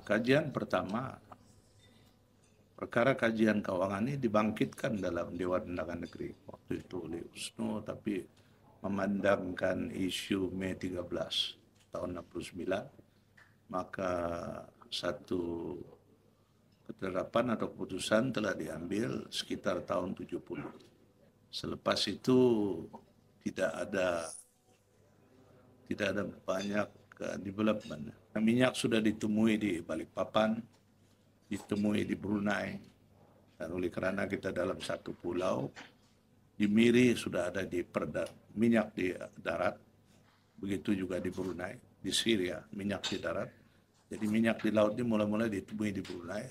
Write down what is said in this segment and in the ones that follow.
Kajian pertama, perkara kajian keuangan ini dibangkitkan dalam Dewan Undangan Negeri waktu itu oleh USNO, tapi memandangkan isu Mei 13 tahun 69, maka satu ketetapan atau keputusan telah diambil sekitar tahun 70. Selepas itu tidak ada banyak development. Minyak sudah ditemui di Balikpapan, ditemui di Brunei, dan oleh kerana kita dalam satu pulau, di Miri sudah ada minyak di darat, begitu juga di Brunei, di Syria minyak di darat. Jadi minyak di laut ini mula-mula ditemui di Brunei.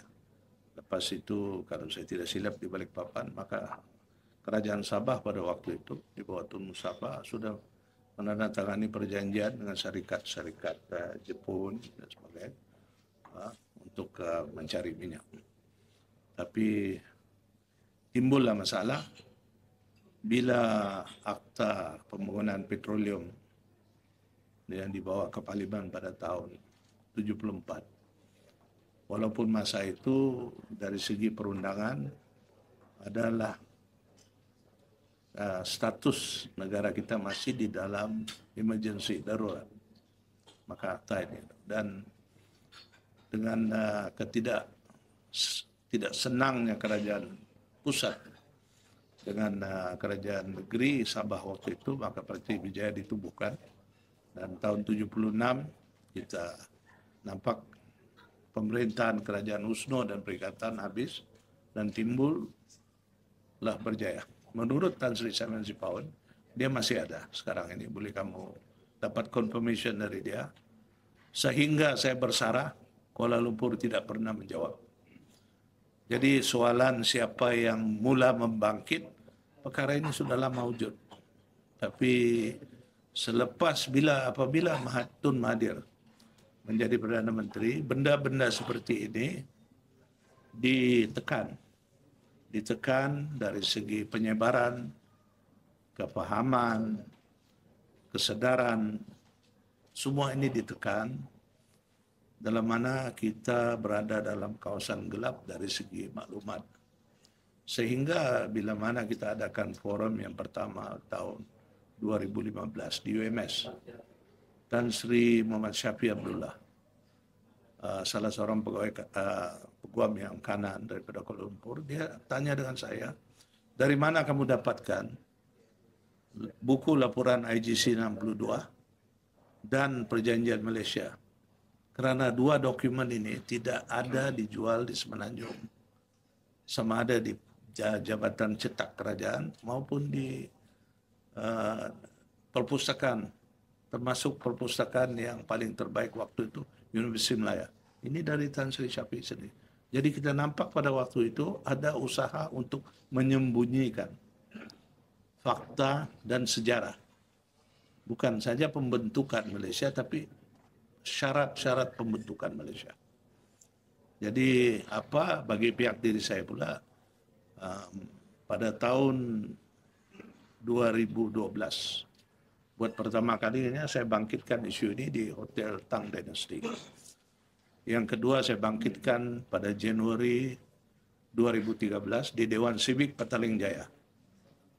Lepas itu, kalau saya tidak silap di Balikpapan, maka Kerajaan Sabah pada waktu itu di bawah Tun Mustafa sudah menandatangani perjanjian dengan syarikat-syarikat Jepun dan sebagainya untuk mencari minyak. Tapi timbullah masalah bila akta pembangunan petroleum yang dibawa ke Parlimen pada tahun 74. Walaupun masa itu dari segi perundangan adalah status negara kita masih di dalam emergency darurat, maka akta ini, dan dengan tidak senangnya kerajaan pusat dengan kerajaan negeri Sabah waktu itu, maka Parti Wijaya ditubuhkan, dan tahun 76 kita nampak pemerintahan kerajaan USNO dan Perikatan habis dan timbullah Berjaya. Menurut Tan Sri Simon Sipaun, dia masih ada sekarang ini, boleh kamu dapat confirmation dari dia. Sehingga saya bersarah, Kuala Lumpur tidak pernah menjawab. Jadi soalan siapa yang mula membangkit, perkara ini sudah lama wujud. Tapi apabila Tun Mahathir menjadi Perdana Menteri, benda-benda seperti ini ditekan dari segi penyebaran, kefahaman, kesedaran, semua ini ditekan dalam mana kita berada dalam kawasan gelap dari segi maklumat. Sehingga bila mana kita adakan forum yang pertama tahun 2015 di UMS, Tan Sri Muhammad Syafiee Abdullah, salah seorang peguam yang kanan daripada Kuala Lumpur, dia tanya dengan saya, dari mana kamu dapatkan buku laporan IGC 62 dan perjanjian Malaysia? Kerana dua dokumen ini tidak ada dijual di Semenanjung, sama ada di Jabatan Cetak Kerajaan maupun di perpustakaan, termasuk perpustakaan yang paling terbaik waktu itu, Universiti Melaya. Ini dari Tan Sri Syafiee sendiri. Jadi kita nampak pada waktu itu ada usaha untuk menyembunyikan fakta dan sejarah. Bukan saja pembentukan Malaysia, tapi syarat-syarat pembentukan Malaysia. Jadi bagi pihak diri saya pula, pada tahun 2012, buat pertama kalinya saya bangkitkan isu ini di Hotel Tang Dynasty. Yang kedua saya bangkitkan pada Januari 2013 di Dewan Sivik Petaling Jaya.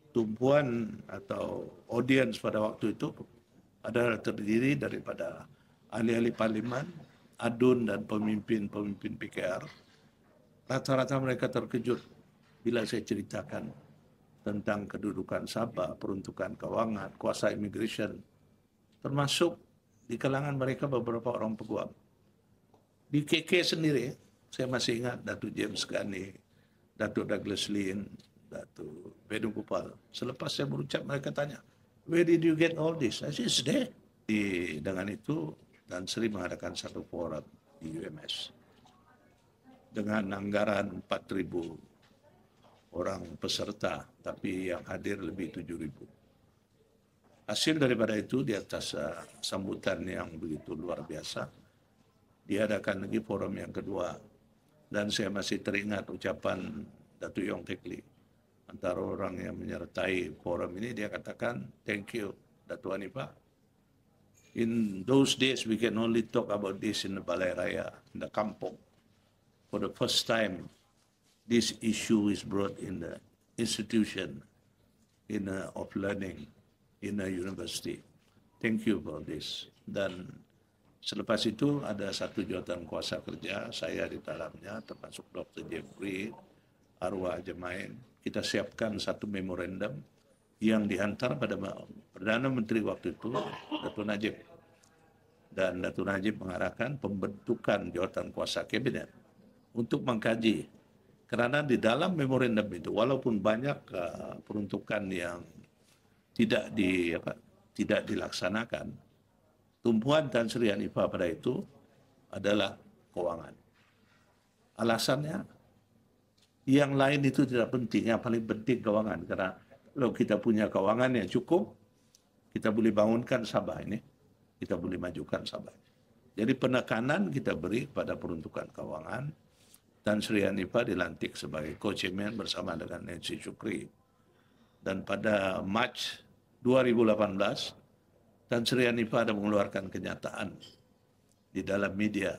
Tumpuan atau audiens pada waktu itu adalah terdiri daripada ahli-ahli parlimen, adun dan pemimpin-pemimpin PKR. Rata-rata mereka terkejut bila saya ceritakan tentang kedudukan Sabah, peruntukan keuangan, kuasa immigration, termasuk di kalangan mereka beberapa orang peguam. Di KK sendiri, saya masih ingat Datuk James Ghani, Datuk Douglas Lin, Datuk Vedugopal. Selepas saya berucap, mereka tanya, where did you get all this? I said, it's there. Dengan itu, Tan Sri mengadakan satu forum di UMS dengan anggaran 4,000 orang peserta, tapi yang hadir lebih 7,000. Hasil daripada itu, di atas sambutan yang begitu luar biasa, diadakan lagi forum yang kedua. Dan saya masih teringat ucapan Datuk Yong Teck Lee, antara orang yang menyertai forum ini, dia katakan, thank you Datuk Hanifah, In those days, we can only talk about this in the Balai Raya, in the kampung. For the first time, this issue is brought in the institution of learning in a university. Thank you for this. Dan selepas itu ada satu jawatan kuasa kerja, saya di dalamnya, termasuk Dr. Jeffrey, Arwah Jemain. Kita siapkan satu memorandum yang dihantar pada Perdana Menteri waktu itu, Datuk Najib. Dan Datuk Najib mengarahkan pembentukan jawatan kuasa kabinet untuk mengkaji. Kerana di dalam memorandum itu, walaupun banyak peruntukan yang tidak dilaksanakan, tumpuan Tan Sri Hanifah pada itu adalah keuangan. Alasannya, yang lain itu tidak penting, yang paling penting keuangan. Karena kalau kita punya keuangan yang cukup, kita boleh bangunkan Sabah ini, kita boleh majukan Sabah. Jadi penekanan kita beri pada peruntukan keuangan. Tan Sri Hanifah dilantik sebagai co-chairman bersama dengan Nancy Shukri. Dan pada Mac 2018, Tan Sri Hanifah ada mengeluarkan kenyataan di dalam media,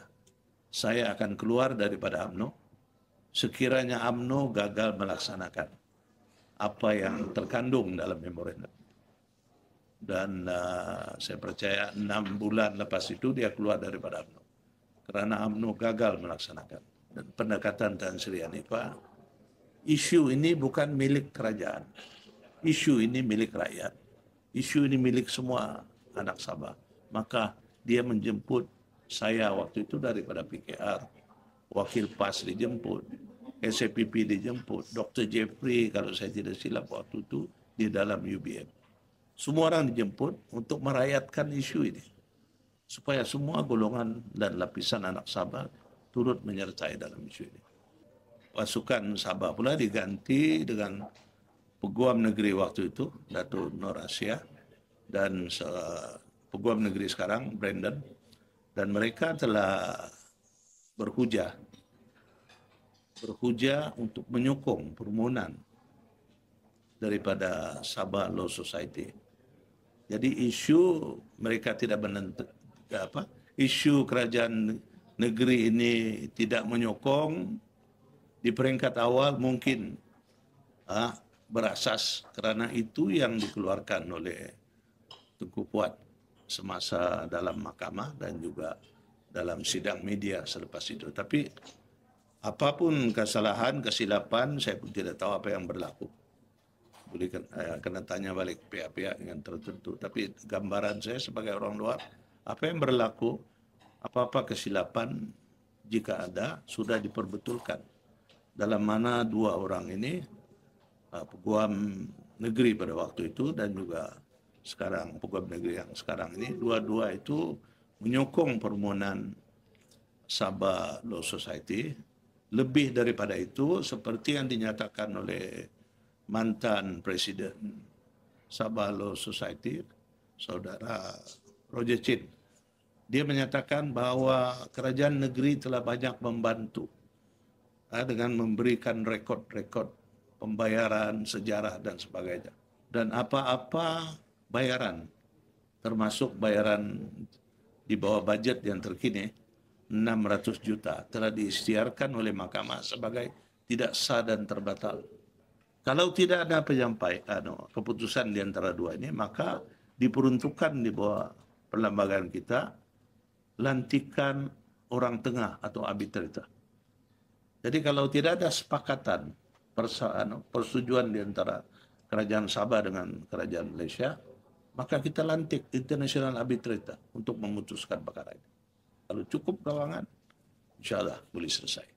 saya akan keluar daripada UMNO sekiranya UMNO gagal melaksanakan apa yang terkandung dalam memorandum. Dan saya percaya 6 bulan lepas itu dia keluar daripada UMNO. Kerana UMNO gagal melaksanakan. Dan pendekatan Tan Sri Hanifah, isu ini bukan milik kerajaan. Isu ini milik rakyat. Isu ini milik semua anak Sabah. Maka dia menjemput saya waktu itu daripada PKR. Wakil PAS dijemput. SAPP dijemput. Dr. Jeffrey, kalau saya tidak silap waktu itu, di dalam UBM. Semua orang dijemput untuk merakyatkan isu ini. Supaya semua golongan dan lapisan anak Sabah turut menyertai dalam isu ini. Pasukan Sabah pula diganti dengan Peguam Negeri waktu itu, Datuk Nur Asia, dan Peguam Negeri sekarang, Brandon. Dan mereka telah berhujah untuk menyokong permohonan daripada Sabah Law Society. Jadi isu mereka tidak isu kerajaan negeri ini tidak menyokong di peringkat awal mungkin berasas kerana itu yang dikeluarkan oleh Tunku Puat semasa dalam mahkamah dan juga dalam sidang media selepas itu. Tapi apapun kesalahan, kesilapan, saya pun tidak tahu apa yang berlaku. Boleh kena tanya balik pihak-pihak yang tertentu. Tapi gambaran saya sebagai orang luar, apa yang berlaku, apa-apa kesilapan jika ada sudah diperbetulkan. Dalam mana dua orang ini, Peguam Negeri pada waktu itu dan juga sekarang Peguam Negeri yang sekarang ini, dua-dua itu menyokong permohonan Sabah Law Society. Lebih daripada itu, seperti yang dinyatakan oleh mantan Presiden Sabah Law Society, Saudara Roger Chin. Dia menyatakan bahawa kerajaan negeri telah banyak membantu dengan memberikan rekod-rekod pembayaran, sejarah dan sebagainya. Dan apa-apa bayaran, termasuk bayaran di bawah bajet yang terkini, 600 juta, telah diisytiharkan oleh mahkamah sebagai tidak sah dan terbatal. Kalau tidak ada keputusan di antara dua ini, maka diperuntukkan di bawah perlembagaan kita lantikan orang tengah atau arbitrator. Jadi kalau tidak ada sepakatan, persetujuan di antara kerajaan Sabah dengan kerajaan Malaysia, maka kita lantik international arbitrator untuk memutuskan perkara ini. Kalau cukup keuangan, insyaAllah boleh selesai.